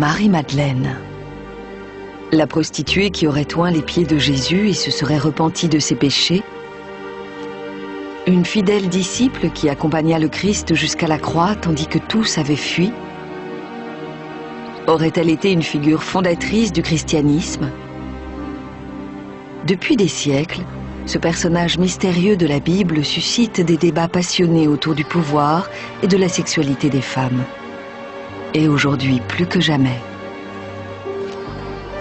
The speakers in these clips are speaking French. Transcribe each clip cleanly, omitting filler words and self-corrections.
Marie-Madeleine. La prostituée qui aurait oint les pieds de Jésus et se serait repentie de ses péchés. Une fidèle disciple qui accompagna le Christ jusqu'à la croix tandis que tous avaient fui. Aurait-elle été une figure fondatrice du christianisme? Depuis des siècles, ce personnage mystérieux de la Bible suscite des débats passionnés autour du pouvoir et de la sexualité des femmes. Et aujourd'hui, plus que jamais.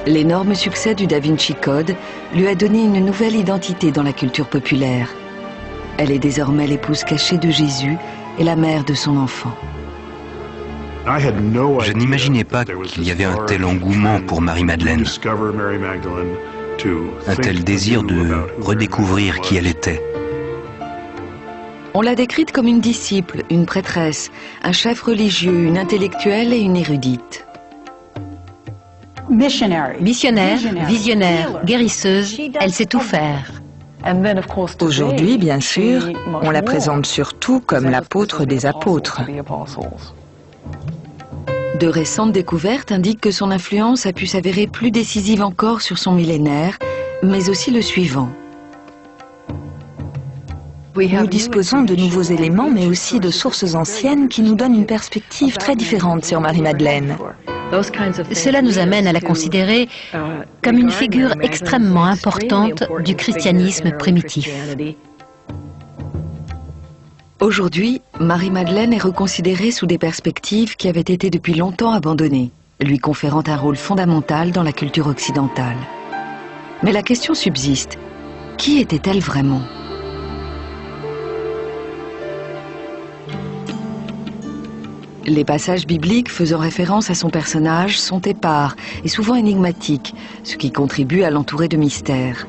L'énorme succès du Da Vinci Code lui a donné une nouvelle identité dans la culture populaire. Elle est désormais l'épouse cachée de Jésus et la mère de son enfant. Je n'imaginais pas qu'il y avait un tel engouement pour Marie-Madeleine, un tel désir de redécouvrir qui elle était. On l'a décrite comme une disciple, une prêtresse, un chef religieux, une intellectuelle et une érudite. Missionnaire, visionnaire, guérisseuse, elle sait tout faire. Aujourd'hui, bien sûr, on la présente surtout comme l'apôtre des apôtres. De récentes découvertes indiquent que son influence a pu s'avérer plus décisive encore sur son millénaire, mais aussi le suivant. Nous disposons de nouveaux éléments, mais aussi de sources anciennes qui nous donnent une perspective très différente sur Marie-Madeleine. Cela nous amène à la considérer comme une figure extrêmement importante du christianisme primitif. Aujourd'hui, Marie-Madeleine est reconsidérée sous des perspectives qui avaient été depuis longtemps abandonnées, lui conférant un rôle fondamental dans la culture occidentale. Mais la question subsiste, qui était-elle vraiment ? Les passages bibliques faisant référence à son personnage sont épars et souvent énigmatiques, ce qui contribue à l'entourer de mystères.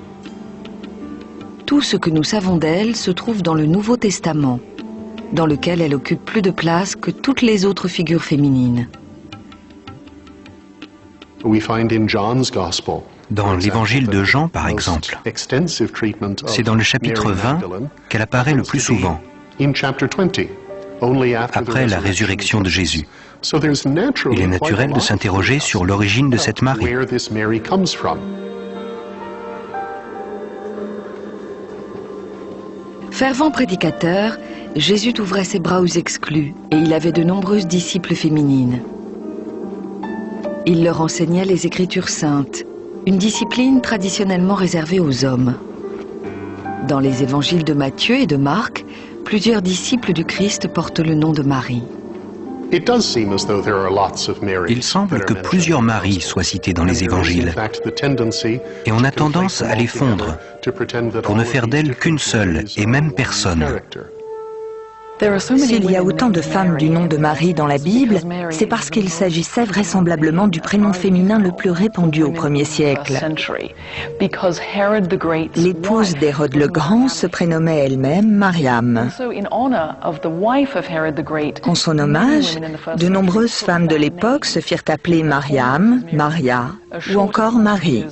Tout ce que nous savons d'elle se trouve dans le Nouveau Testament, dans lequel elle occupe plus de place que toutes les autres figures féminines. Dans l'évangile de Jean, par exemple, c'est dans le chapitre 20 qu'elle apparaît le plus souvent, après la résurrection de Jésus. Il est naturel de s'interroger sur l'origine de cette Marie. Fervent prédicateur, Jésus ouvrait ses bras aux exclus et il avait de nombreuses disciples féminines. Il leur enseignait les Écritures saintes, une discipline traditionnellement réservée aux hommes. Dans les évangiles de Matthieu et de Marc, plusieurs disciples du Christ portent le nom de Marie. Il semble que plusieurs Maries soient citées dans les évangiles, et on a tendance à les fondre pour ne faire d'elle qu'une seule et même personne. S'il y a autant de femmes du nom de Marie dans la Bible, c'est parce qu'il s'agissait vraisemblablement du prénom féminin le plus répandu au 1er siècle. L'épouse d'Hérode le Grand se prénommait elle-même Mariam. En son hommage, de nombreuses femmes de l'époque se firent appeler Mariam, Maria ou encore Marie.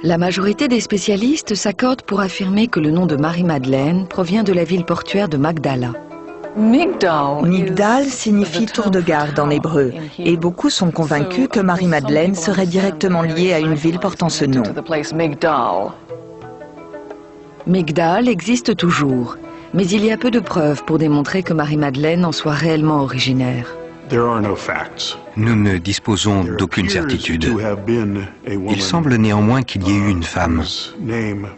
La majorité des spécialistes s'accordent pour affirmer que le nom de Marie-Madeleine provient de la ville portuaire de Magdala. Migdal signifie tour de garde en hébreu, et beaucoup sont convaincus que Marie-Madeleine serait directement liée à une ville portant ce nom. Migdal existe toujours, mais il y a peu de preuves pour démontrer que Marie-Madeleine en soit réellement originaire. Nous ne disposons d'aucune certitude. Il semble néanmoins qu'il y ait eu une femme,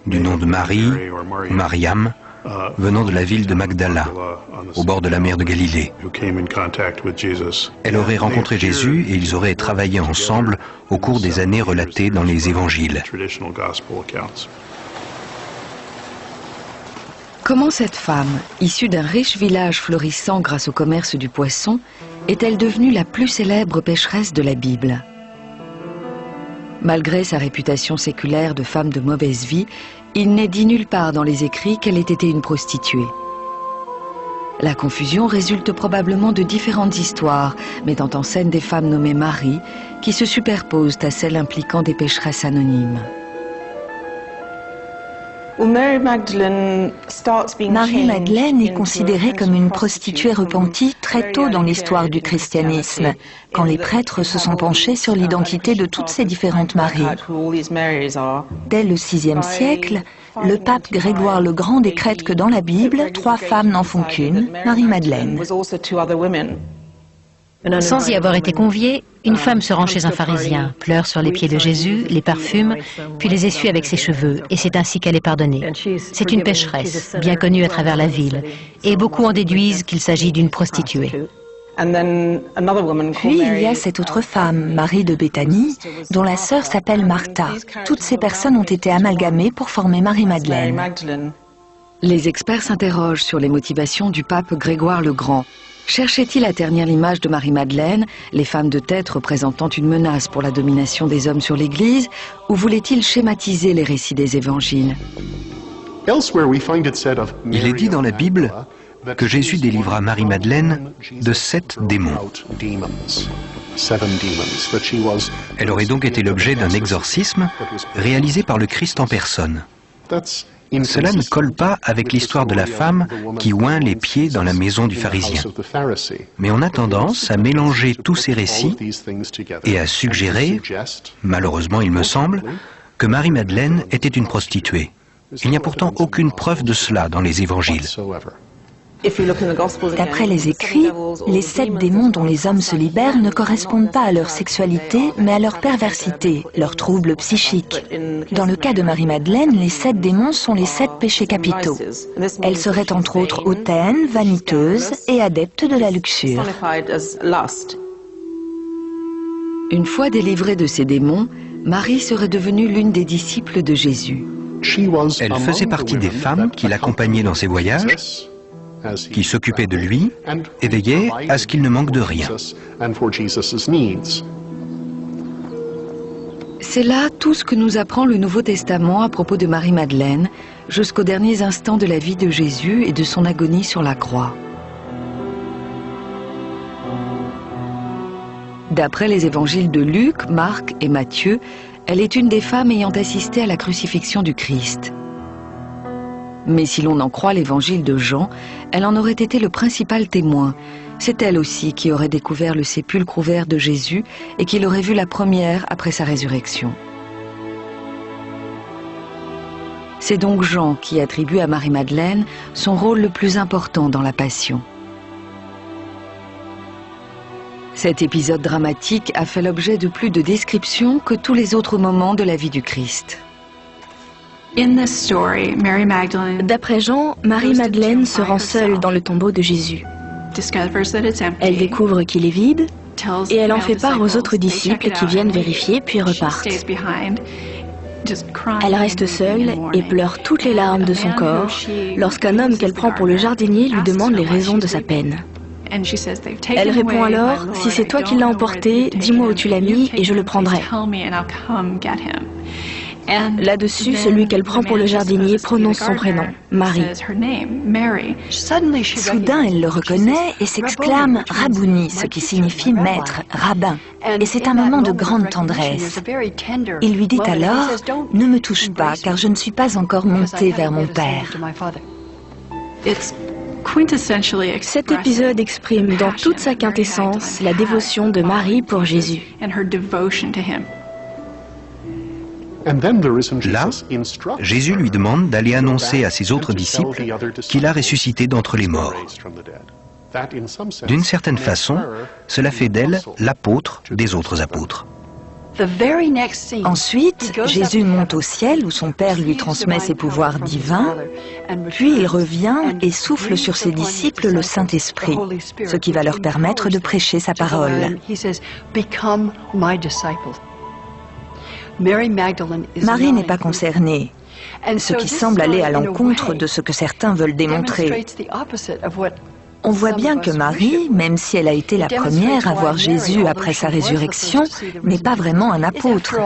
du nom de Marie, ou Mariam, venant de la ville de Magdala, au bord de la mer de Galilée. Elle aurait rencontré Jésus et ils auraient travaillé ensemble au cours des années relatées dans les évangiles. Comment cette femme, issue d'un riche village florissant grâce au commerce du poisson, est-elle devenue la plus célèbre pécheresse de la Bible? Malgré sa réputation séculaire de femme de mauvaise vie, il n'est dit nulle part dans les écrits qu'elle ait été une prostituée. La confusion résulte probablement de différentes histoires mettant en scène des femmes nommées Marie qui se superposent à celles impliquant des pécheresses anonymes. Marie-Madeleine est considérée comme une prostituée repentie très tôt dans l'histoire du christianisme, quand les prêtres se sont penchés sur l'identité de toutes ces différentes Maries. Dès le VIe siècle, le pape Grégoire le Grand décrète que dans la Bible, 3 femmes n'en font qu'une, Marie-Madeleine. Sans y avoir été conviée, une femme se rend chez un pharisien, pleure sur les pieds de Jésus, les parfume, puis les essuie avec ses cheveux, et c'est ainsi qu'elle est pardonnée. C'est une pécheresse, bien connue à travers la ville, et beaucoup en déduisent qu'il s'agit d'une prostituée. Puis il y a cette autre femme, Marie de Béthanie, dont la sœur s'appelle Martha. Toutes ces personnes ont été amalgamées pour former Marie-Madeleine. Les experts s'interrogent sur les motivations du pape Grégoire le Grand. Cherchait-il à ternir l'image de Marie-Madeleine, les femmes de tête représentant une menace pour la domination des hommes sur l'Église, ou voulait-il schématiser les récits des évangiles? Il est dit dans la Bible que Jésus délivra Marie-Madeleine de 7 démons. Elle aurait donc été l'objet d'un exorcisme réalisé par le Christ en personne. Cela ne colle pas avec l'histoire de la femme qui oint les pieds dans la maison du pharisien. Mais on a tendance à mélanger tous ces récits et à suggérer, malheureusement il me semble, que Marie-Madeleine était une prostituée. Il n'y a pourtant aucune preuve de cela dans les évangiles. D'après les écrits, les 7 démons dont les hommes se libèrent ne correspondent pas à leur sexualité, mais à leur perversité, leurs troubles psychiques. Dans le cas de Marie-Madeleine, les 7 démons sont les 7 péchés capitaux. Elle serait entre autres hautaine, vaniteuse et adepte de la luxure. Une fois délivrée de ces démons, Marie serait devenue l'une des disciples de Jésus. Elle faisait partie des femmes qui l'accompagnaient dans ses voyages, qui s'occupait de lui et veillait à ce qu'il ne manque de rien. C'est là tout ce que nous apprend le Nouveau Testament à propos de Marie-Madeleine, jusqu'aux derniers instants de la vie de Jésus et de son agonie sur la croix. D'après les évangiles de Luc, Marc et Matthieu, elle est une des femmes ayant assisté à la crucifixion du Christ. Mais si l'on en croit l'évangile de Jean, elle en aurait été le principal témoin. C'est elle aussi qui aurait découvert le sépulcre ouvert de Jésus et qui l'aurait vu la première après sa résurrection. C'est donc Jean qui attribue à Marie-Madeleine son rôle le plus important dans la Passion. Cet épisode dramatique a fait l'objet de plus de descriptions que tous les autres moments de la vie du Christ. D'après Jean, Marie-Madeleine se rend seule dans le tombeau de Jésus. Elle découvre qu'il est vide et elle en fait part aux autres disciples qui viennent vérifier puis repartent. Elle reste seule et pleure toutes les larmes de son corps lorsqu'un homme qu'elle prend pour le jardinier lui demande les raisons de sa peine. Elle répond alors, « Si c'est toi qui l'as emporté, dis-moi où tu l'as mis et je le prendrai. » Là-dessus, celui qu'elle prend pour le jardinier prononce son prénom, Marie. Soudain, elle le reconnaît et s'exclame « Rabouni », ce qui signifie maître, rabbin. Et c'est un moment de grande tendresse. Il lui dit alors « Ne me touche pas, car je ne suis pas encore montée vers mon Père. » Cet épisode exprime dans toute sa quintessence la dévotion de Marie pour Jésus. Là, Jésus lui demande d'aller annoncer à ses autres disciples qu'il a ressuscité d'entre les morts. D'une certaine façon, cela fait d'elle l'apôtre des autres apôtres. Ensuite, Jésus monte au ciel où son Père lui transmet ses pouvoirs divins, puis il revient et souffle sur ses disciples le Saint-Esprit, ce qui va leur permettre de prêcher sa parole. Marie n'est pas concernée, ce qui semble aller à l'encontre de ce que certains veulent démontrer. On voit bien que Marie, même si elle a été la première à voir Jésus après sa résurrection, n'est pas vraiment un apôtre.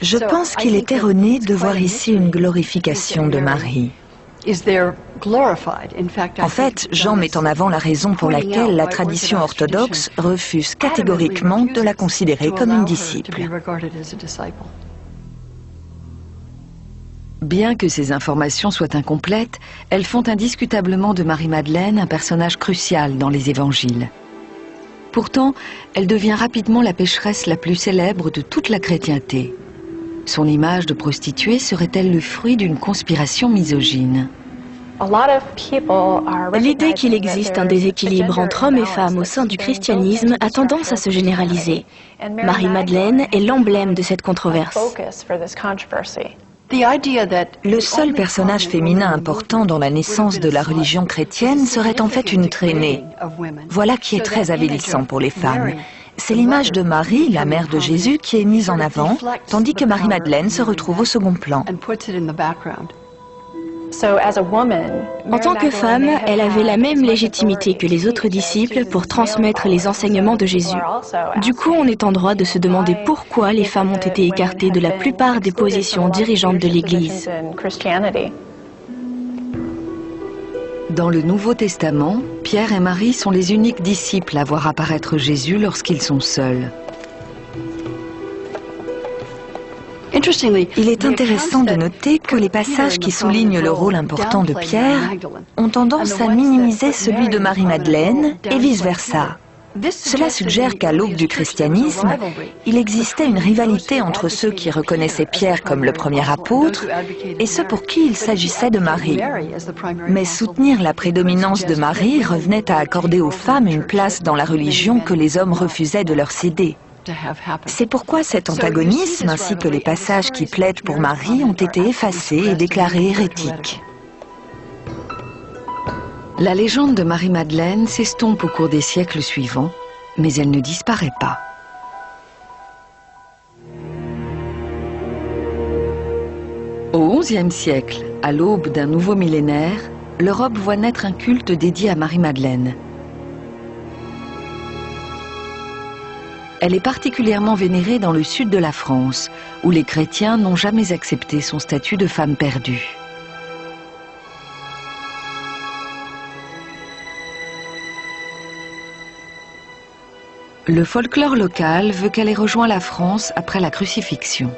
Je pense qu'il est erroné de voir ici une glorification de Marie. En fait, Jean met en avant la raison pour laquelle la tradition orthodoxe refuse catégoriquement de la considérer comme une disciple. Bien que ces informations soient incomplètes, elles font indiscutablement de Marie-Madeleine un personnage crucial dans les évangiles. Pourtant, elle devient rapidement la pécheresse la plus célèbre de toute la chrétienté. Son image de prostituée serait-elle le fruit d'une conspiration misogyne? L'idée qu'il existe un déséquilibre entre hommes et femmes au sein du christianisme a tendance à se généraliser. Marie-Madeleine est l'emblème de cette controverse. Le seul personnage féminin important dans la naissance de la religion chrétienne serait en fait une traînée. Voilà qui est très avilissant pour les femmes. C'est l'image de Marie, la mère de Jésus, qui est mise en avant, tandis que Marie-Madeleine se retrouve au second plan. En tant que femme, elle avait la même légitimité que les autres disciples pour transmettre les enseignements de Jésus. Du coup, on est en droit de se demander pourquoi les femmes ont été écartées de la plupart des positions dirigeantes de l'Église. Dans le Nouveau Testament, Pierre et Marie sont les uniques disciples à voir apparaître Jésus lorsqu'ils sont seuls. Il est intéressant de noter que les passages qui soulignent le rôle important de Pierre ont tendance à minimiser celui de Marie-Madeleine et vice-versa. Cela suggère qu'à l'aube du christianisme, il existait une rivalité entre ceux qui reconnaissaient Pierre comme le premier apôtre et ceux pour qui il s'agissait de Marie. Mais soutenir la prédominance de Marie revenait à accorder aux femmes une place dans la religion que les hommes refusaient de leur céder. C'est pourquoi cet antagonisme, ainsi que les passages qui plaident pour Marie, ont été effacés et déclarés hérétiques. La légende de Marie-Madeleine s'estompe au cours des siècles suivants, mais elle ne disparaît pas. Au XIe siècle, à l'aube d'un nouveau millénaire, l'Europe voit naître un culte dédié à Marie-Madeleine. Elle est particulièrement vénérée dans le sud de la France, où les chrétiens n'ont jamais accepté son statut de femme perdue. Le folklore local veut qu'elle ait rejoint la France après la crucifixion.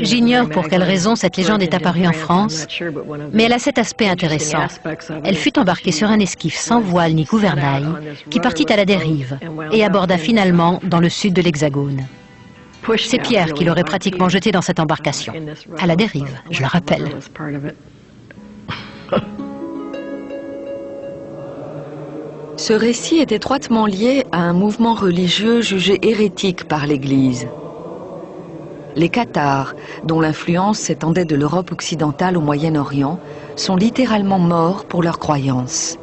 J'ignore pour quelle raison cette légende est apparue en France, mais elle a cet aspect intéressant. Elle fut embarquée sur un esquif sans voile ni gouvernail, qui partit à la dérive et aborda finalement dans le sud de l'Hexagone. C'est Pierre qui l'aurait pratiquement jeté dans cette embarcation, à la dérive, je le rappelle. Ce récit est étroitement lié à un mouvement religieux jugé hérétique par l'Église. Les Cathares, dont l'influence s'étendait de l'Europe occidentale au Moyen-Orient, sont littéralement morts pour leurs croyances.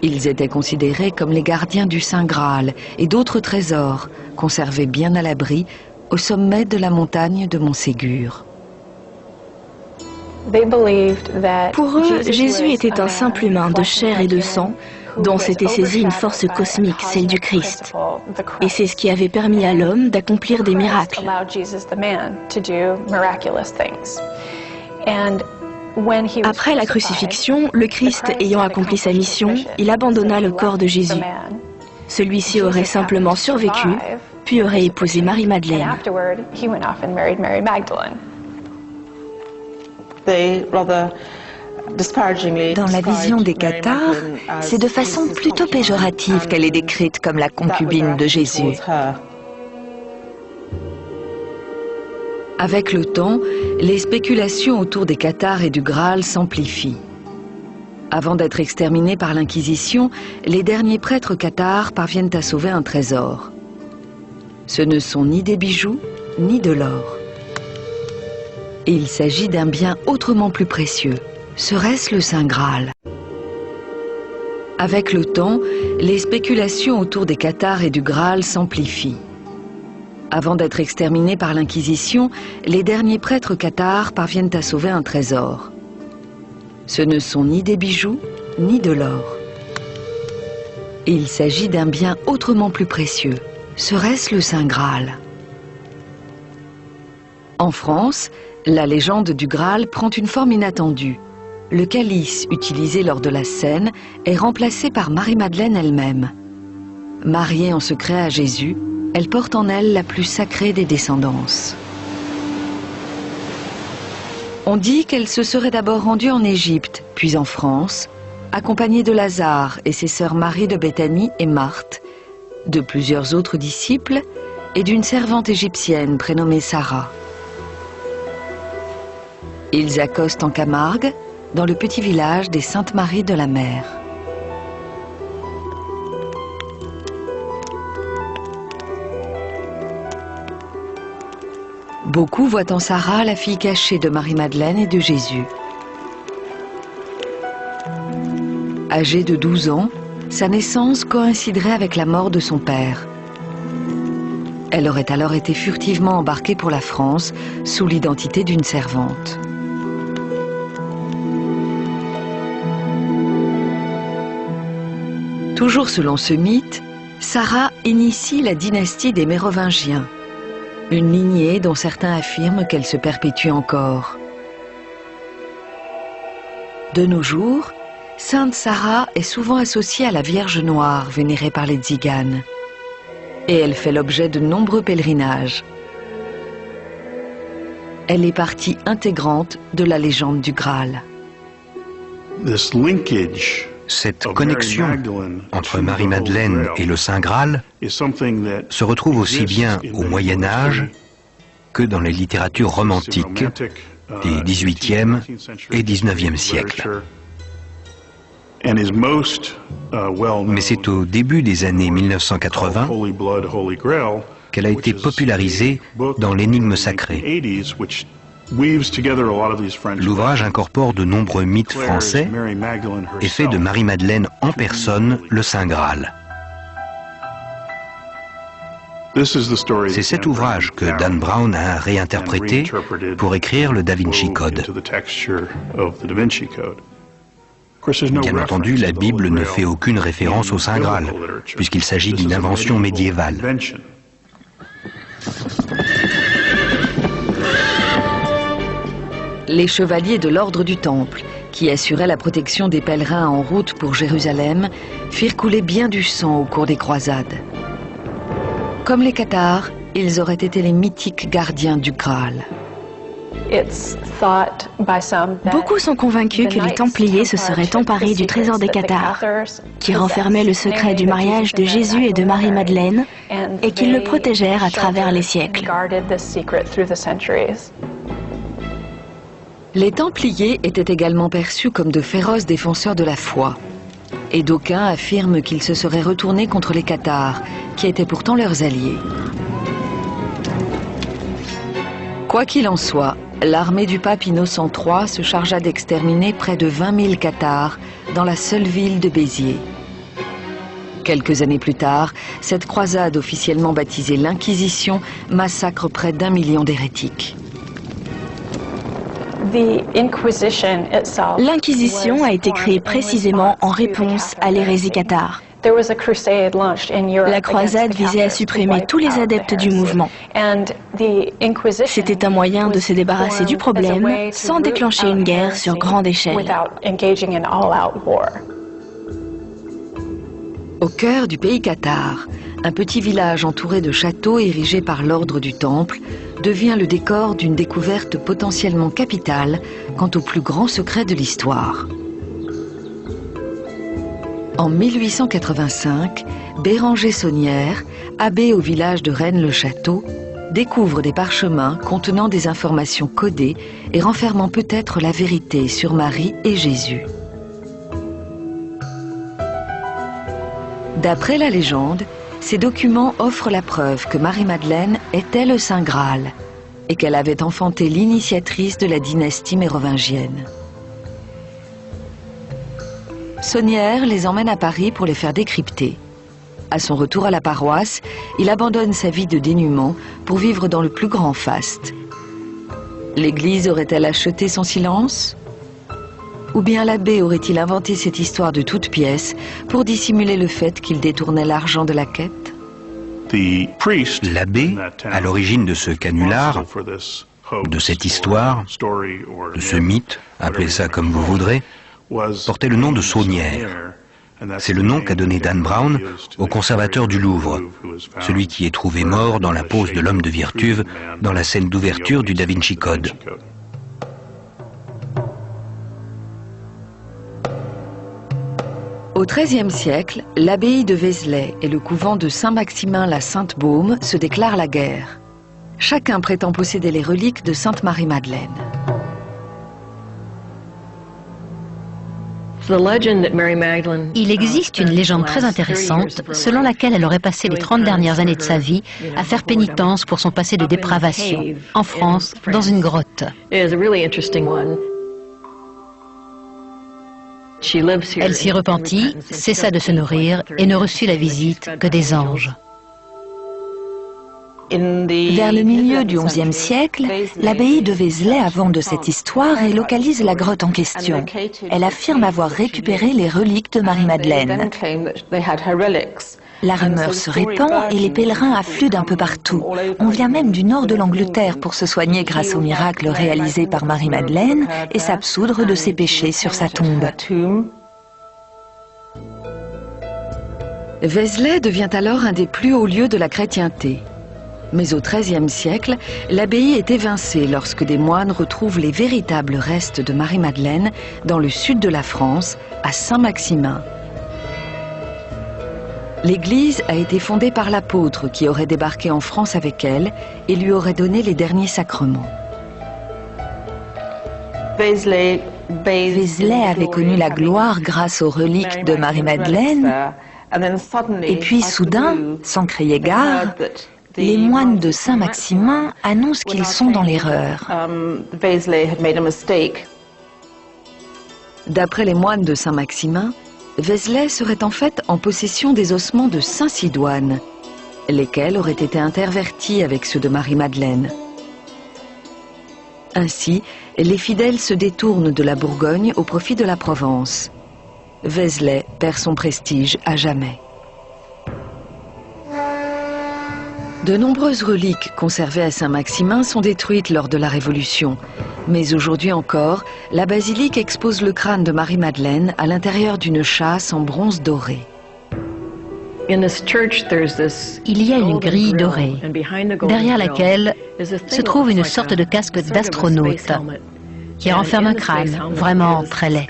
Ils étaient considérés comme les gardiens du Saint Graal et d'autres trésors, conservés bien à l'abri au sommet de la montagne de Montségur. Pour eux, Jésus était un simple humain de chair et de sang, dont s'était saisie une force cosmique, celle du Christ. Et c'est ce qui avait permis à l'homme d'accomplir des miracles. Après la crucifixion, le Christ ayant accompli sa mission, il abandonna le corps de Jésus. Celui-ci aurait simplement survécu, puis aurait épousé Marie-Madeleine. Dans la vision des Cathares, c'est de façon plutôt péjorative qu'elle est décrite comme la concubine de Jésus. Avec le temps, les spéculations autour des Cathares et du Graal s'amplifient. Avant d'être exterminés par l'Inquisition, les derniers prêtres cathares parviennent à sauver un trésor. Ce ne sont ni des bijoux, ni de l'or. Il s'agit d'un bien autrement plus précieux. Serait-ce le Saint Graal? Avec le temps, les spéculations autour des Cathares et du Graal s'amplifient. Avant d'être exterminés par l'Inquisition, les derniers prêtres cathares parviennent à sauver un trésor. Ce ne sont ni des bijoux, ni de l'or. Il s'agit d'un bien autrement plus précieux. Serait-ce le Saint Graal? En France, la légende du Graal prend une forme inattendue. Le calice utilisé lors de la scène est remplacé par Marie-Madeleine elle-même. Mariée en secret à Jésus, elle porte en elle la plus sacrée des descendances. On dit qu'elle se serait d'abord rendue en Égypte, puis en France, accompagnée de Lazare et ses sœurs Marie de Béthanie et Marthe, de plusieurs autres disciples et d'une servante égyptienne prénommée Sarah. Ils accostent en Camargue, dans le petit village des Saintes-Maries de la Mer. Beaucoup voient en Sarah la fille cachée de Marie-Madeleine et de Jésus. Âgée de 12 ans, sa naissance coïnciderait avec la mort de son père. Elle aurait alors été furtivement embarquée pour la France sous l'identité d'une servante. Toujours selon ce mythe, Sarah initie la dynastie des Mérovingiens, une lignée dont certains affirment qu'elle se perpétue encore. De nos jours, Sainte Sarah est souvent associée à la Vierge Noire vénérée par les Tziganes. Et elle fait l'objet de nombreux pèlerinages. Elle est partie intégrante de la légende du Graal. Cette connexion entre Marie-Madeleine et le Saint Graal se retrouve aussi bien au Moyen Âge que dans les littératures romantiques des XVIIIe et XIXe siècles. Mais c'est au début des années 1980 qu'elle a été popularisée dans l'Énigme sacrée. L'ouvrage incorpore de nombreux mythes français et fait de Marie-Madeleine en personne le Saint Graal. C'est cet ouvrage que Dan Brown a réinterprété pour écrire le Da Vinci Code. Bien entendu, la Bible ne fait aucune référence au Saint Graal, puisqu'il s'agit d'une invention médiévale. Les chevaliers de l'ordre du Temple, qui assuraient la protection des pèlerins en route pour Jérusalem, firent couler bien du sang au cours des croisades. Comme les cathares, ils auraient été les mythiques gardiens du Graal. Beaucoup sont convaincus que les Templiers se seraient emparés du trésor des cathares, qui renfermait le secret du mariage de Jésus et de Marie-Madeleine, et qu'ils le protégèrent à travers les siècles. Les Templiers étaient également perçus comme de féroces défenseurs de la foi. Et d'aucuns affirment qu'ils se seraient retournés contre les cathares, qui étaient pourtant leurs alliés. Quoi qu'il en soit, l'armée du pape Innocent III se chargea d'exterminer près de 20 000 cathares dans la seule ville de Béziers. Quelques années plus tard, cette croisade officiellement baptisée l'Inquisition massacre près d'1 million d'hérétiques. L'Inquisition a été créée précisément en réponse à l'hérésie cathare. La croisade visait à supprimer tous les adeptes du mouvement. C'était un moyen de se débarrasser du problème sans déclencher une guerre sur grande échelle. Au cœur du pays cathare, un petit village entouré de châteaux érigés par l'ordre du Temple devient le décor d'une découverte potentiellement capitale quant au plus grand secret de l'histoire. En 1885, Béranger Saunière, abbé au village de Rennes-le-Château, découvre des parchemins contenant des informations codées et renfermant peut-être la vérité sur Marie et Jésus. D'après la légende, ces documents offrent la preuve que Marie-Madeleine était le Saint Graal et qu'elle avait enfanté l'initiatrice de la dynastie mérovingienne. Saunière les emmène à Paris pour les faire décrypter. À son retour à la paroisse, il abandonne sa vie de dénuement pour vivre dans le plus grand faste. L'Église aurait-elle acheté son silence ? Ou bien l'abbé aurait-il inventé cette histoire de toutes pièces pour dissimuler le fait qu'il détournait l'argent de la quête ? L'abbé, à l'origine de ce canular, de cette histoire, de ce mythe, appelez ça comme vous voudrez, portait le nom de Saunière. C'est le nom qu'a donné Dan Brown au conservateur du Louvre, celui qui est trouvé mort dans la pose de l'homme de Virtuve dans la scène d'ouverture du Da Vinci Code. Au XIIIe siècle, l'abbaye de Vézelay et le couvent de Saint-Maximin-la-Sainte-Baume se déclarent la guerre. Chacun prétend posséder les reliques de Sainte Marie-Madeleine. Il existe une légende très intéressante selon laquelle elle aurait passé les 30 dernières années de sa vie à faire pénitence pour son passé de dépravation, en France, dans une grotte. Elle s'y repentit, cessa de se nourrir et ne reçut la visite que des anges. Vers le milieu du XIe siècle, l'abbaye de Vézelay a vent de cette histoire et localise la grotte en question. Elle affirme avoir récupéré les reliques de Marie-Madeleine. La rumeur se répand et les pèlerins affluent d'un peu partout. On vient même du nord de l'Angleterre pour se soigner grâce au miracle réalisé par Marie-Madeleine et s'absoudre de ses péchés sur sa tombe. Vézelay devient alors un des plus hauts lieux de la chrétienté. Mais au XIIIe siècle, l'abbaye est évincée lorsque des moines retrouvent les véritables restes de Marie-Madeleine dans le sud de la France, à Saint-Maximin. L'église a été fondée par l'apôtre qui aurait débarqué en France avec elle et lui aurait donné les derniers sacrements. Vézelay avait connu la gloire grâce aux reliques de Marie-Madeleine, et puis soudain, sans crier gare, les moines de Saint-Maximin annoncent qu'ils sont dans l'erreur. D'après les moines de Saint-Maximin, Vézelay serait en fait en possession des ossements de Saint-Sidoine, lesquels auraient été intervertis avec ceux de Marie-Madeleine. Ainsi, les fidèles se détournent de la Bourgogne au profit de la Provence. Vézelay perd son prestige à jamais. De nombreuses reliques conservées à Saint-Maximin sont détruites lors de la Révolution. Mais aujourd'hui encore, la basilique expose le crâne de Marie-Madeleine à l'intérieur d'une châsse en bronze doré. Il y a une grille dorée, derrière laquelle se trouve une sorte de casque d'astronaute qui renferme un crâne vraiment très laid.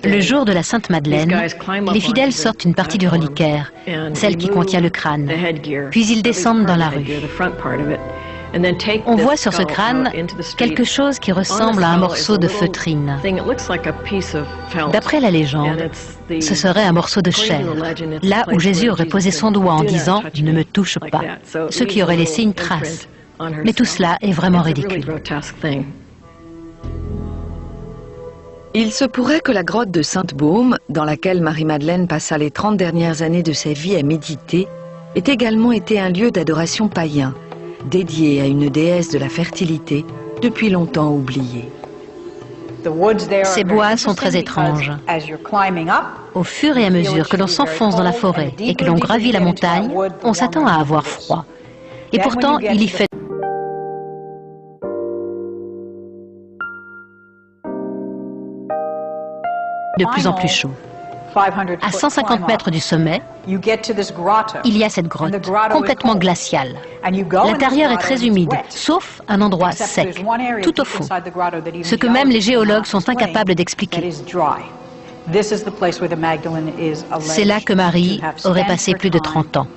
Le jour de la Sainte Madeleine, les fidèles sortent une partie du reliquaire, celle qui contient le crâne, puis ils descendent dans la rue. On voit sur ce crâne quelque chose qui ressemble à un morceau de feutrine. D'après la légende, ce serait un morceau de chair, là où Jésus aurait posé son doigt en disant « Ne me touche pas », ce qui aurait laissé une trace. Mais tout cela est vraiment ridicule. Il se pourrait que la grotte de Sainte-Baume, dans laquelle Marie-Madeleine passa les 30 dernières années de sa vie à méditer, ait également été un lieu d'adoration païen, dédié à une déesse de la fertilité, depuis longtemps oubliée. Ces bois sont très étranges. Au fur et à mesure que l'on s'enfonce dans la forêt et que l'on gravit la montagne, on s'attend à avoir froid. Et pourtant, il y fait de plus en plus chaud. À 150 mètres du sommet, il y a cette grotte, complètement glaciale. L'intérieur est très humide, sauf un endroit sec, tout au fond, ce que même les géologues sont incapables d'expliquer. C'est là que Marie aurait passé plus de 30 ans.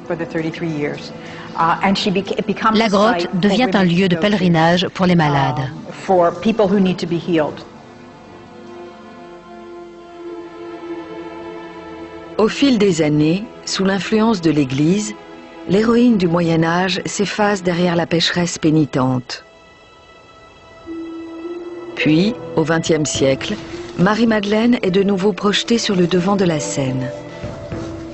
La grotte devient un lieu de pèlerinage pour les malades. Au fil des années, sous l'influence de l'Église, l'héroïne du Moyen-Âge s'efface derrière la pécheresse pénitente. Puis, au XXe siècle, Marie-Madeleine est de nouveau projetée sur le devant de la scène.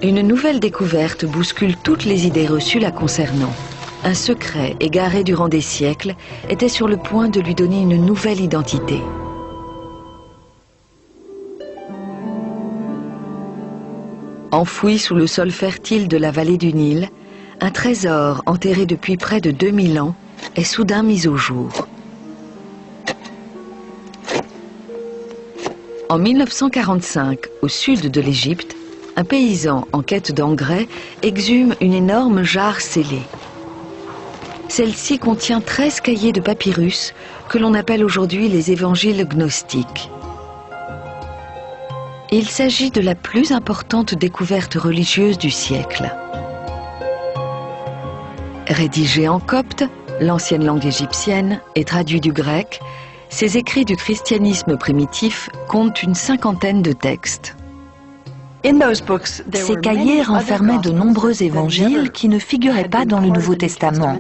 Une nouvelle découverte bouscule toutes les idées reçues la concernant. Un secret égaré durant des siècles était sur le point de lui donner une nouvelle identité. Enfoui sous le sol fertile de la vallée du Nil, un trésor enterré depuis près de 2000 ans est soudain mis au jour. En 1945, au sud de l'Égypte, un paysan en quête d'engrais exhume une énorme jarre scellée. Celle-ci contient 13 cahiers de papyrus que l'on appelle aujourd'hui les évangiles gnostiques. Il s'agit de la plus importante découverte religieuse du siècle. Rédigé en copte, l'ancienne langue égyptienne, et traduit du grec, ces écrits du christianisme primitif comptent une 50aine de textes. Ces cahiers renfermaient de nombreux évangiles qui ne figuraient pas dans le Nouveau Testament.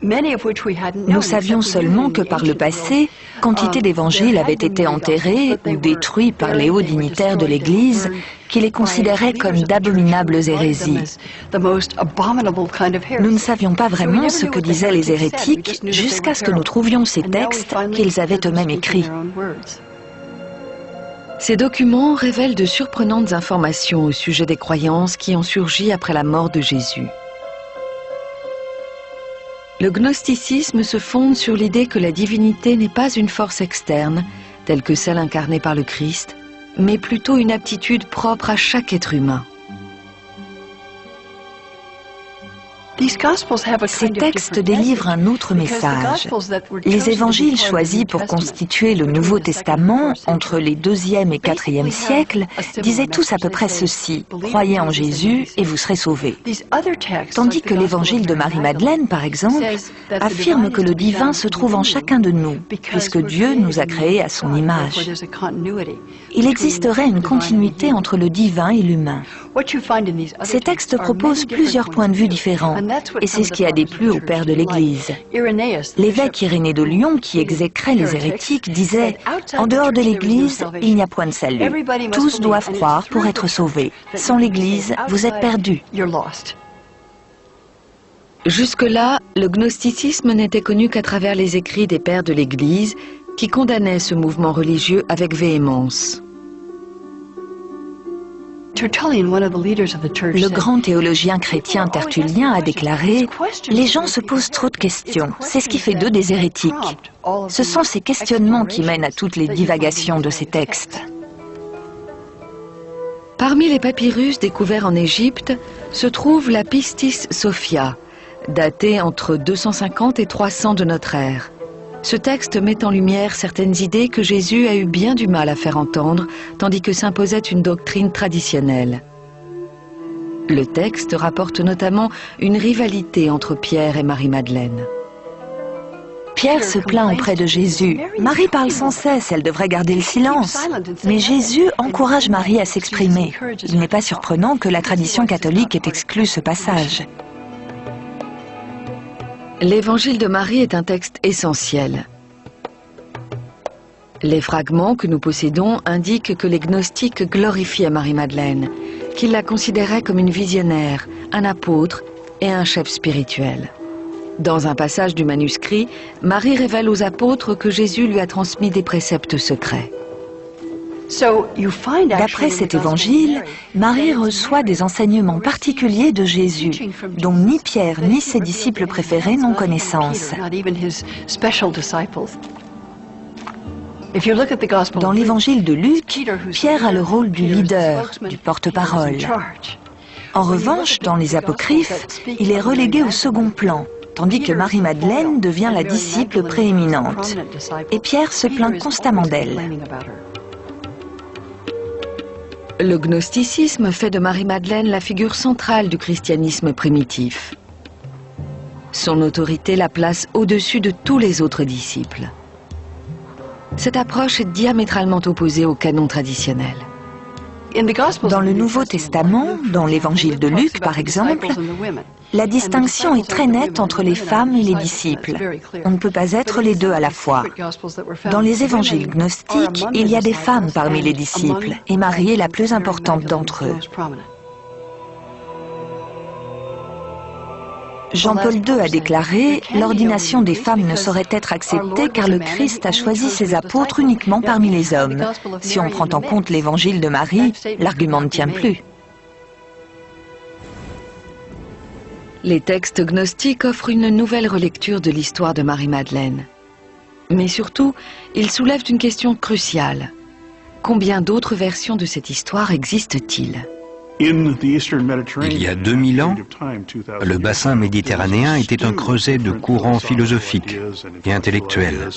Nous savions seulement que par le passé, quantité d'évangiles avaient été enterrés ou détruits par les hauts dignitaires de l'Église qui les considéraient comme d'abominables hérésies. Nous ne savions pas vraiment ce que disaient les hérétiques jusqu'à ce que nous trouvions ces textes qu'ils avaient eux-mêmes écrits. Ces documents révèlent de surprenantes informations au sujet des croyances qui ont surgi après la mort de Jésus. Le gnosticisme se fonde sur l'idée que la divinité n'est pas une force externe, telle que celle incarnée par le Christ, mais plutôt une aptitude propre à chaque être humain. Ces textes délivrent un autre message. Les évangiles choisis pour constituer le Nouveau Testament entre les 2e et 4e siècles disaient tous à peu près ceci: « Croyez en Jésus et vous serez sauvés ». Tandis que l'évangile de Marie-Madeleine, par exemple, affirme que le divin se trouve en chacun de nous, puisque Dieu nous a créés à son image. Il existerait une continuité entre le divin et l'humain. Ces textes proposent plusieurs points de vue différents, et c'est ce qui a déplu au père de l'Église. L'évêque Irénée de Lyon, qui exécrait les hérétiques, disait « En dehors de l'Église, il n'y a point de salut. Tous doivent croire pour être sauvés. Sans l'Église, vous êtes perdus. » Jusque-là, le gnosticisme n'était connu qu'à travers les écrits des pères de l'Église qui condamnaient ce mouvement religieux avec véhémence. Le grand théologien chrétien Tertullien a déclaré « Les gens se posent trop de questions, c'est ce qui fait d'eux des hérétiques. » Ce sont ces questionnements qui mènent à toutes les divagations de ces textes. Parmi les papyrus découverts en Égypte se trouve la Pistis Sophia, datée entre 250 et 300 de notre ère. Ce texte met en lumière certaines idées que Jésus a eu bien du mal à faire entendre, tandis que s'imposait une doctrine traditionnelle. Le texte rapporte notamment une rivalité entre Pierre et Marie-Madeleine. Pierre se plaint auprès de Jésus. Marie parle sans cesse, elle devrait garder le silence. Mais Jésus encourage Marie à s'exprimer. Il n'est pas surprenant que la tradition catholique ait exclu ce passage. L'évangile de Marie est un texte essentiel. Les fragments que nous possédons indiquent que les gnostiques glorifiaient Marie-Madeleine, qu'ils la considéraient comme une visionnaire, un apôtre et un chef spirituel. Dans un passage du manuscrit, Marie révèle aux apôtres que Jésus lui a transmis des préceptes secrets. D'après cet évangile, Marie reçoit des enseignements particuliers de Jésus, dont ni Pierre ni ses disciples préférés n'ont connaissance. Dans l'évangile de Luc, Pierre a le rôle du leader, du porte-parole. En revanche, dans les apocryphes, il est relégué au second plan, tandis que Marie-Madeleine devient la disciple prééminente. Et Pierre se plaint constamment d'elle. Le gnosticisme fait de Marie-Madeleine la figure centrale du christianisme primitif. Son autorité la place au-dessus de tous les autres disciples. Cette approche est diamétralement opposée au canon traditionnel. Dans le Nouveau Testament, dans l'évangile de Luc par exemple, la distinction est très nette entre les femmes et les disciples. On ne peut pas être les deux à la fois. Dans les évangiles gnostiques, il y a des femmes parmi les disciples, et Marie est la plus importante d'entre eux. Jean-Paul II a déclaré « L'ordination des femmes ne saurait être acceptée car le Christ a choisi ses apôtres uniquement parmi les hommes. Si on prend en compte l'évangile de Marie, l'argument ne tient plus. » Les textes gnostiques offrent une nouvelle relecture de l'histoire de Marie-Madeleine. Mais surtout, ils soulèvent une question cruciale. Combien d'autres versions de cette histoire existent-ils ? Il y a 2000 ans, le bassin méditerranéen était un creuset de courants philosophiques et intellectuels.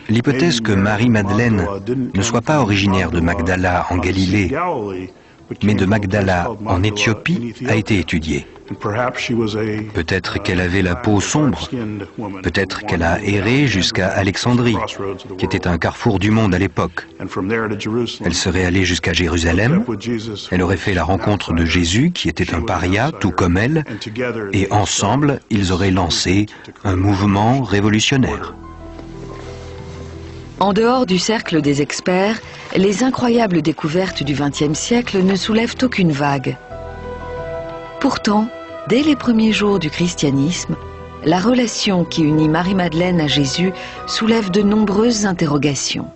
L'hypothèse que Marie-Madeleine ne soit pas originaire de Magdala en Galilée, mais de Magdala en Éthiopie, a été étudiée. Peut-être qu'elle avait la peau sombre, peut-être qu'elle a erré jusqu'à Alexandrie, qui était un carrefour du monde à l'époque. Elle serait allée jusqu'à Jérusalem, elle aurait fait la rencontre de Jésus, qui était un paria, tout comme elle, et ensemble, ils auraient lancé un mouvement révolutionnaire. En dehors du cercle des experts, les incroyables découvertes du XXe siècle ne soulèvent aucune vague. Pourtant, dès les premiers jours du christianisme, la relation qui unit Marie-Madeleine à Jésus soulève de nombreuses interrogations.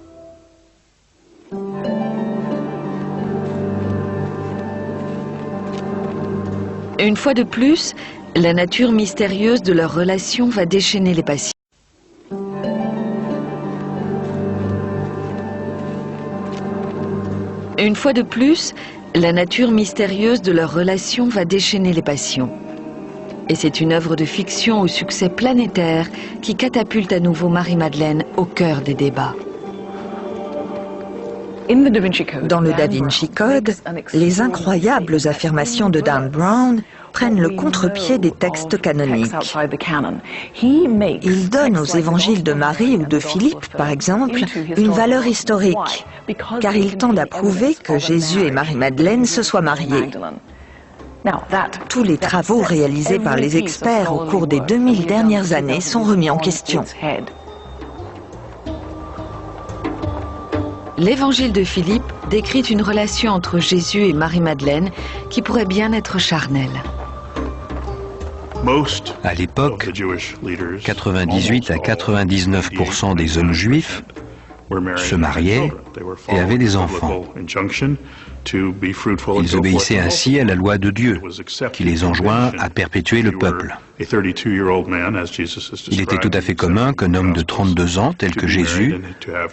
Une fois de plus, la nature mystérieuse de leur relation va déchaîner les passions. Une fois de plus, la nature mystérieuse de leur relation va déchaîner les passions. Et c'est une œuvre de fiction au succès planétaire qui catapulte à nouveau Marie-Madeleine au cœur des débats. Dans le Da Vinci Code, les incroyables affirmations de Dan Brown prennent le contre-pied des textes canoniques. Il donne aux évangiles de Marie ou de Philippe, par exemple, une valeur historique, car il tend à prouver que Jésus et Marie-Madeleine se soient mariés. Tous les travaux réalisés par les experts au cours des 2000 dernières années sont remis en question. L'évangile de Philippe décrit une relation entre Jésus et Marie-Madeleine qui pourrait bien être charnelle. À l'époque, 98 à 99% des hommes juifs se mariaient et avaient des enfants. Ils obéissaient ainsi à la loi de Dieu, qui les enjoint à perpétuer le peuple. Il était tout à fait commun qu'un homme de 32 ans, tel que Jésus,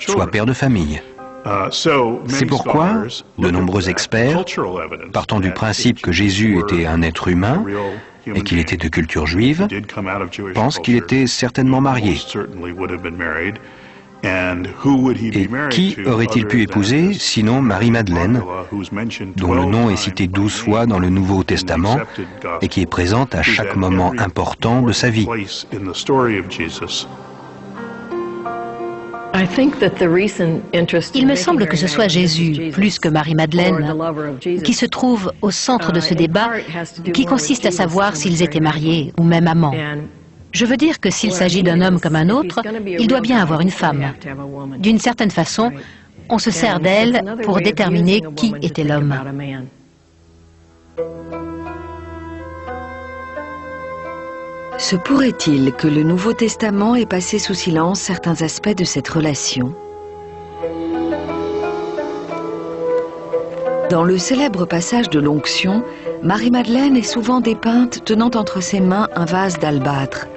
soit père de famille. C'est pourquoi de nombreux experts, partant du principe que Jésus était un être humain et qu'il était de culture juive, pensent qu'il était certainement marié. Et qui aurait-il pu épouser sinon Marie-Madeleine, dont le nom est cité 12 fois dans le Nouveau Testament et qui est présente à chaque moment important de sa vie? Il me semble que ce soit Jésus, plus que Marie-Madeleine, qui se trouve au centre de ce débat qui consiste à savoir s'ils étaient mariés ou même amants. Je veux dire que s'il s'agit d'un homme comme un autre, il doit bien avoir une femme. D'une certaine façon, on se sert d'elle pour déterminer qui était l'homme. Se pourrait-il que le Nouveau Testament ait passé sous silence certains aspects de cette relation? Dans le célèbre passage de l'onction, Marie-Madeleine est souvent dépeinte tenant entre ses mains un vase d'albâtre.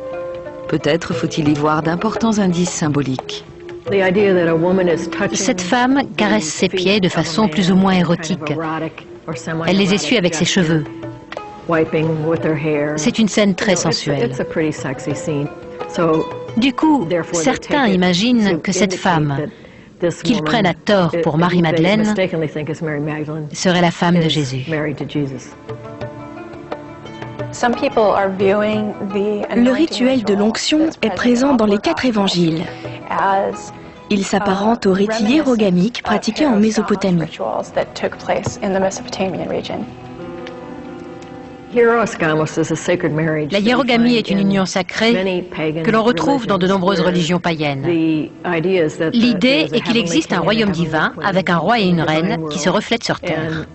Peut-être faut-il y voir d'importants indices symboliques. Cette femme caresse ses pieds de façon plus ou moins érotique. Elle les essuie avec ses cheveux. C'est une scène très sensuelle. Du coup, certains imaginent que cette femme, qu'ils prennent à tort pour Marie-Madeleine, serait la femme de Jésus. Le rituel de l'onction est présent dans les 4 évangiles. Il s'apparente au rite hiérogamique pratiqué en Mésopotamie. La hiérogamie est une union sacrée que l'on retrouve dans de nombreuses religions païennes. L'idée est qu'il existe un royaume divin avec un roi et une reine qui se reflètent sur terre.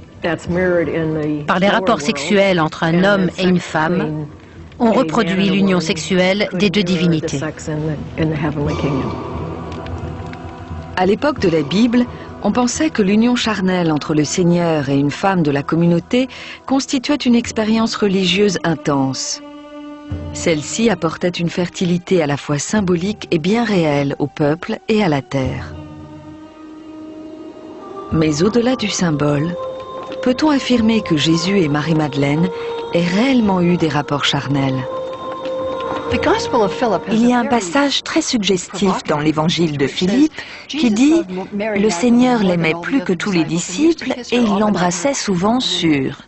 Par les rapports sexuels entre un homme et une femme, on reproduit l'union sexuelle des 2 divinités. À l'époque de la Bible, on pensait que l'union charnelle entre le Seigneur et une femme de la communauté constituait une expérience religieuse intense. Celle-ci apportait une fertilité à la fois symbolique et bien réelle au peuple et à la terre. Mais au-delà du symbole, peut-on affirmer que Jésus et Marie-Madeleine aient réellement eu des rapports charnels? Il y a un passage très suggestif dans l'évangile de Philippe qui dit « Le Seigneur l'aimait plus que tous les disciples et il l'embrassait souvent sur... »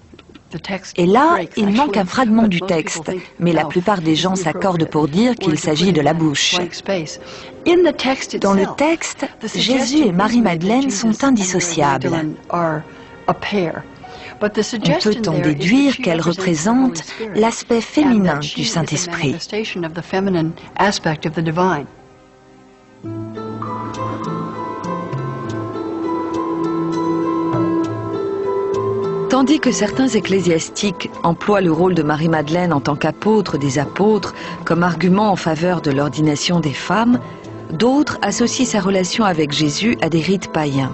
Et là, il manque un fragment du texte, mais la plupart des gens s'accordent pour dire qu'il s'agit de la bouche. Dans le texte, Jésus et Marie-Madeleine sont indissociables. On peut en déduire qu'elle représente l'aspect féminin du Saint-Esprit. Tandis que certains ecclésiastiques emploient le rôle de Marie-Madeleine en tant qu'apôtre des apôtres comme argument en faveur de l'ordination des femmes, d'autres associent sa relation avec Jésus à des rites païens.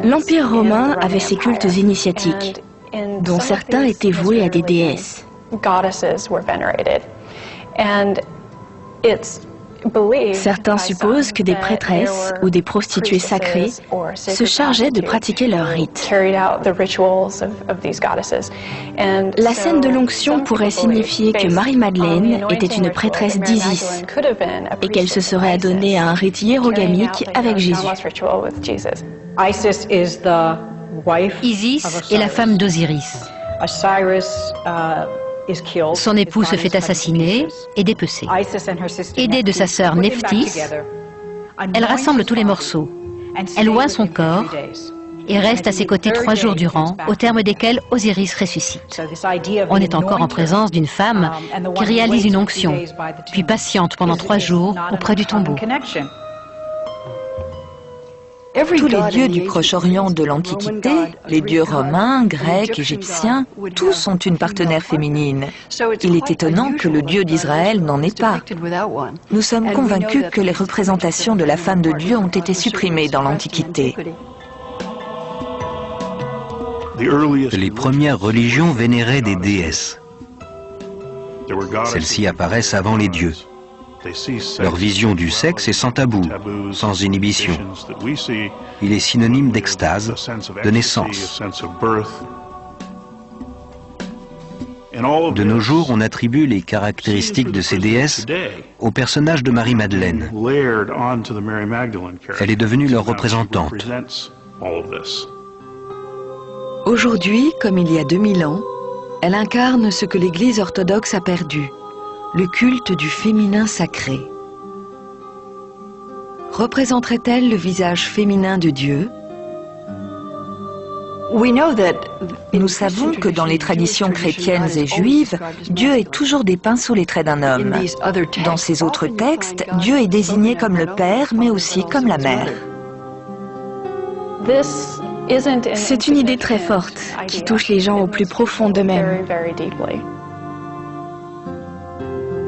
L'Empire romain avait ses cultes initiatiques, dont certains étaient voués à des déesses. Certains supposent que des prêtresses ou des prostituées sacrées se chargeaient de pratiquer leurs rites. La scène de l'onction pourrait signifier que Marie-Madeleine était une prêtresse d'Isis et qu'elle se serait adonnée à un rite hiérogamique avec Jésus. Isis est la femme d'Osiris. Son époux se fait assassiner et dépecer. Aidée de sa sœur Nephthys, elle rassemble tous les morceaux. Elle oint son corps et reste à ses côtés 3 jours durant, au terme desquels Osiris ressuscite. On est encore en présence d'une femme qui réalise une onction, puis patiente pendant 3 jours auprès du tombeau. Tous les dieux du Proche-Orient de l'Antiquité, les dieux romains, grecs, égyptiens, tous ont une partenaire féminine. Il est étonnant que le Dieu d'Israël n'en ait pas. Nous sommes convaincus que les représentations de la femme de Dieu ont été supprimées dans l'Antiquité. Les premières religions vénéraient des déesses. Celles-ci apparaissent avant les dieux. Leur vision du sexe est sans tabou, sans inhibition. Il est synonyme d'extase, de naissance. De nos jours, on attribue les caractéristiques de ces déesses au personnage de Marie-Madeleine. Elle est devenue leur représentante. Aujourd'hui, comme il y a 2000 ans, elle incarne ce que l'Église orthodoxe a perdu, le culte du féminin sacré. Représenterait-elle le visage féminin de Dieu? Nous savons que dans les traditions chrétiennes et juives, Dieu est toujours dépeint sous les traits d'un homme. Dans ces autres textes, Dieu est désigné comme le Père, mais aussi comme la Mère. C'est une idée très forte qui touche les gens au plus profond d'eux-mêmes.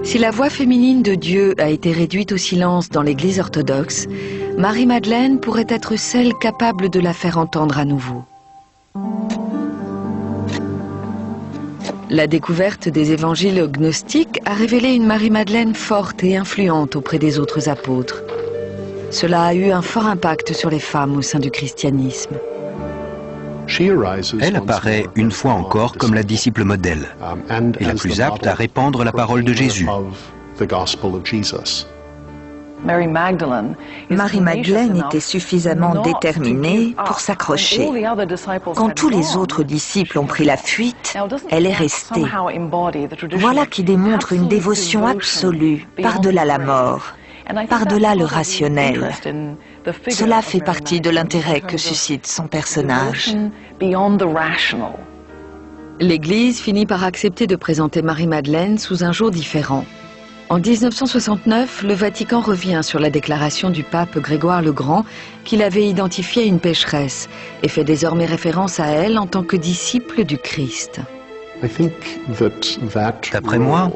Si la voix féminine de Dieu a été réduite au silence dans l'Église orthodoxe, Marie-Madeleine pourrait être celle capable de la faire entendre à nouveau. La découverte des évangiles gnostiques a révélé une Marie-Madeleine forte et influente auprès des autres apôtres. Cela a eu un fort impact sur les femmes au sein du christianisme. Elle apparaît une fois encore comme la disciple modèle et la plus apte à répandre la parole de Jésus. Marie-Madeleine était suffisamment déterminée pour s'accrocher. Quand tous les autres disciples ont pris la fuite, elle est restée. Voilà qui démontre une dévotion absolue par-delà la mort, par-delà le rationnel. Cela fait partie de l'intérêt que suscite son personnage. L'Église finit par accepter de présenter Marie-Madeleine sous un jour différent. En 1969, le Vatican revient sur la déclaration du pape Grégoire le Grand qu'il avait identifié une pécheresse et fait désormais référence à elle en tant que disciple du Christ. D'après moi,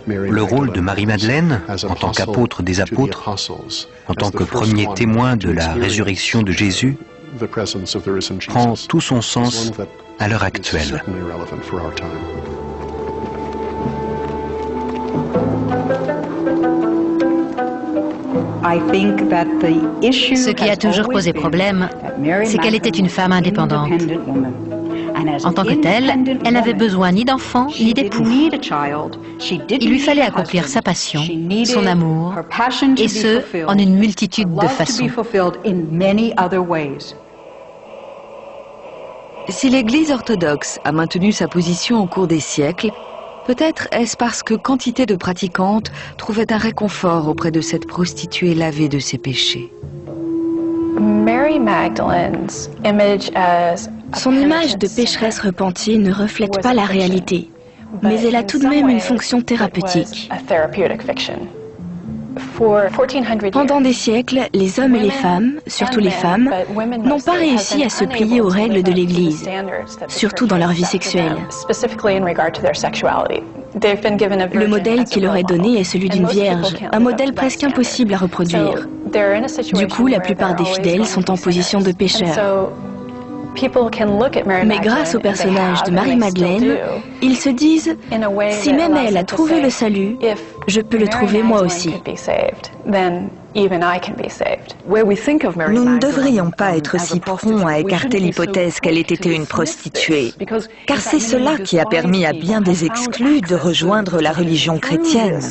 le rôle de Marie-Madeleine, en tant qu'apôtre des apôtres, en tant que premier témoin de la résurrection de Jésus, prend tout son sens à l'heure actuelle. Ce qui a toujours posé problème, c'est qu'elle était une femme indépendante. En tant que telle, elle n'avait besoin ni d'enfants ni d'époux. Il lui fallait accomplir sa passion, son amour, et ce, en une multitude de façons. Si l'Église orthodoxe a maintenu sa position au cours des siècles, peut-être est-ce parce que quantité de pratiquantes trouvaient un réconfort auprès de cette prostituée lavée de ses péchés. Son image de pécheresse repentie ne reflète pas la réalité, mais elle a tout de même une fonction thérapeutique. Pendant des siècles, les hommes et les femmes, surtout les femmes, n'ont pas réussi à se plier aux règles de l'Église, surtout dans leur vie sexuelle. Le modèle qui leur est donné est celui d'une vierge, un modèle presque impossible à reproduire. Du coup, la plupart des fidèles sont en position de pécheurs. Mais grâce au personnage de Marie-Madeleine, ils se disent « Si même elle a trouvé le salut, je peux le trouver moi aussi ». Nous ne devrions pas être si prompts à écarter l'hypothèse qu'elle ait été une prostituée, car c'est cela qui a permis à bien des exclus de rejoindre la religion chrétienne.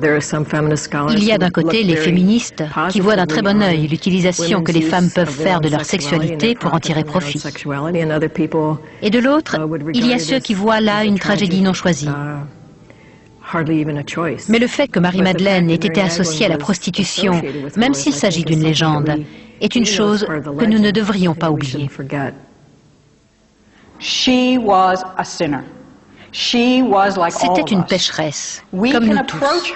Il y a d'un côté les féministes qui voient d'un très bon œil l'utilisation que les femmes peuvent faire de leur sexualité pour en tirer profit. Et de l'autre, il y a ceux qui voient là une tragédie non choisie. Mais le fait que Marie-Madeleine ait été associée à la prostitution, même s'il s'agit d'une légende, est une chose que nous ne devrions pas oublier. C'était une pécheresse, comme nous tous.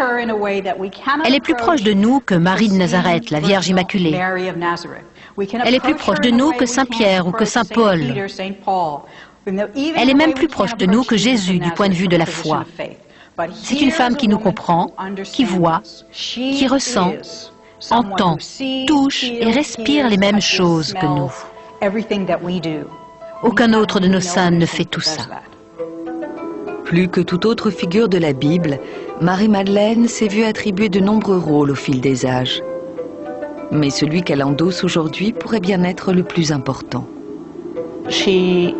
Elle est plus proche de nous que Marie de Nazareth, la Vierge Immaculée. Elle est plus proche de nous que Saint Pierre ou que Saint Paul. Elle est même plus proche de nous que Jésus du point de vue de la foi. C'est une femme qui nous comprend, qui voit, qui ressent, entend, touche et respire les mêmes choses que nous. Aucun autre de nos saints ne fait tout ça. Plus que toute autre figure de la Bible, Marie-Madeleine s'est vue attribuer de nombreux rôles au fil des âges. Mais celui qu'elle endosse aujourd'hui pourrait bien être le plus important. C'est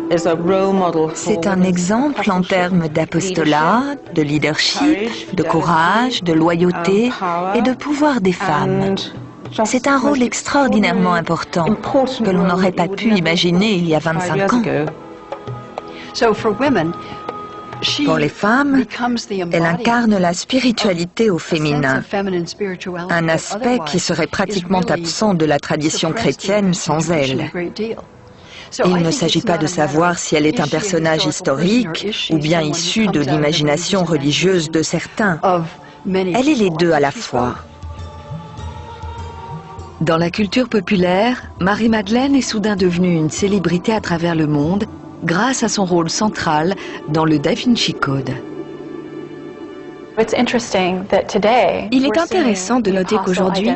un exemple en termes d'apostolat, de leadership, de courage, de loyauté et de pouvoir des femmes. C'est un rôle extraordinairement important que l'on n'aurait pas pu imaginer il y a 25 ans. Pour les femmes, elle incarne la spiritualité au féminin, un aspect qui serait pratiquement absent de la tradition chrétienne sans elle. Il ne s'agit pas de savoir si elle est un personnage historique ou bien issu de l'imagination religieuse de certains. Elle est les deux à la fois. Dans la culture populaire, Marie-Madeleine est soudain devenue une célébrité à travers le monde grâce à son rôle central dans le Da Vinci Code. Il est intéressant de noter qu'aujourd'hui,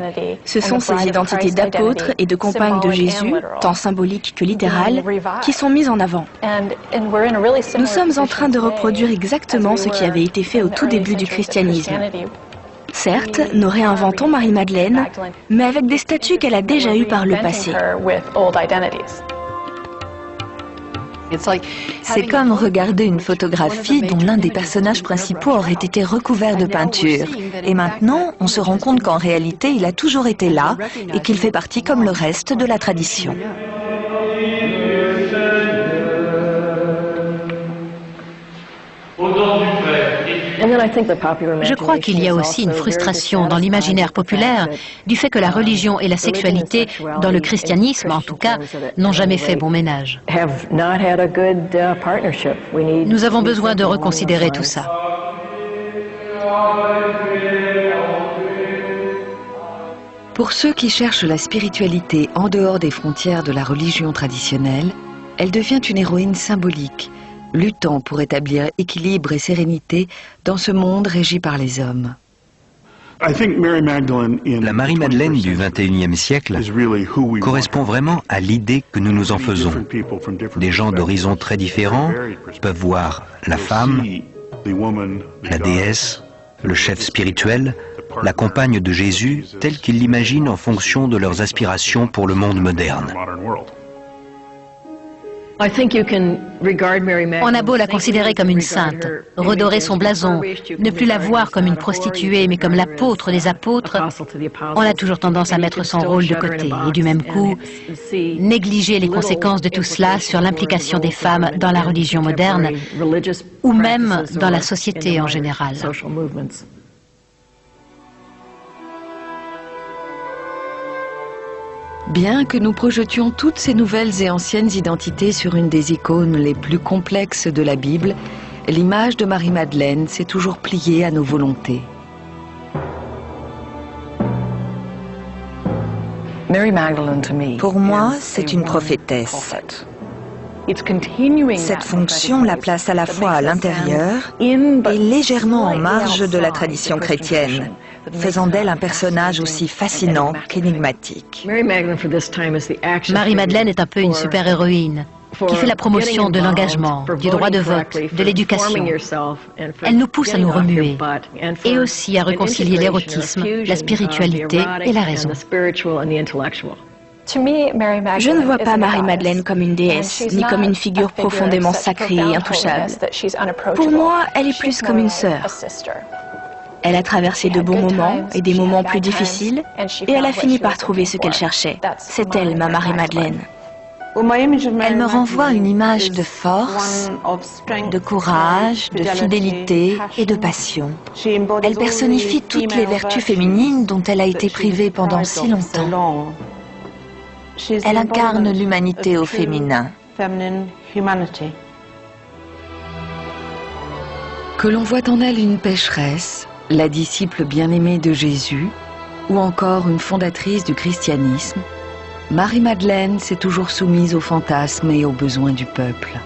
ce sont ces identités d'apôtres et de compagnes de Jésus, tant symboliques que littérales, qui sont mises en avant. Nous sommes en train de reproduire exactement ce qui avait été fait au tout début du christianisme. Certes, nous réinventons Marie-Madeleine, mais avec des statuts qu'elle a déjà eus par le passé. C'est comme regarder une photographie dont l'un des personnages principaux aurait été recouvert de peinture. Et maintenant, on se rend compte qu'en réalité, il a toujours été là et qu'il fait partie comme le reste de la tradition. Je crois qu'il y a aussi une frustration dans l'imaginaire populaire du fait que la religion et la sexualité, dans le christianisme en tout cas, n'ont jamais fait bon ménage. Nous avons besoin de reconsidérer tout ça. Pour ceux qui cherchent la spiritualité en dehors des frontières de la religion traditionnelle, elle devient une héroïne symbolique, luttant pour établir équilibre et sérénité dans ce monde régi par les hommes. La Marie-Madeleine du XXIe siècle correspond vraiment à l'idée que nous nous en faisons. Des gens d'horizons très différents peuvent voir la femme, la déesse, le chef spirituel, la compagne de Jésus telle qu'ils l'imaginent en fonction de leurs aspirations pour le monde moderne. On a beau la considérer comme une sainte, redorer son blason, ne plus la voir comme une prostituée mais comme l'apôtre des apôtres, on a toujours tendance à mettre son rôle de côté et du même coup, négliger les conséquences de tout cela sur l'implication des femmes dans la religion moderne ou même dans la société en général. Bien que nous projetions toutes ces nouvelles et anciennes identités sur une des icônes les plus complexes de la Bible, l'image de Marie-Madeleine s'est toujours pliée à nos volontés. Pour moi, c'est une prophétesse. Cette fonction la place à la fois à l'intérieur et légèrement en marge de la tradition chrétienne, faisant d'elle un personnage aussi fascinant qu'énigmatique. Marie-Madeleine est un peu une super-héroïne qui fait la promotion de l'engagement, du droit de vote, de l'éducation. Elle nous pousse à nous remuer et aussi à réconcilier l'érotisme, la spiritualité et la raison. Je ne vois pas Marie-Madeleine comme une déesse, ni comme une figure profondément sacrée et intouchable. Pour moi, elle est plus comme une sœur. Elle a traversé de bons moments et des moments plus difficiles, et elle a fini par trouver ce qu'elle cherchait. C'est elle, ma Marie-Madeleine. Elle me renvoie à une image de force, de courage, de fidélité et de passion. Elle personnifie toutes les vertus féminines dont elle a été privée pendant si longtemps. Elle incarne l'humanité au féminin. Que l'on voit en elle une pécheresse, la disciple bien-aimée de Jésus, ou encore une fondatrice du christianisme, Marie-Madeleine s'est toujours soumise aux fantasmes et aux besoins du peuple.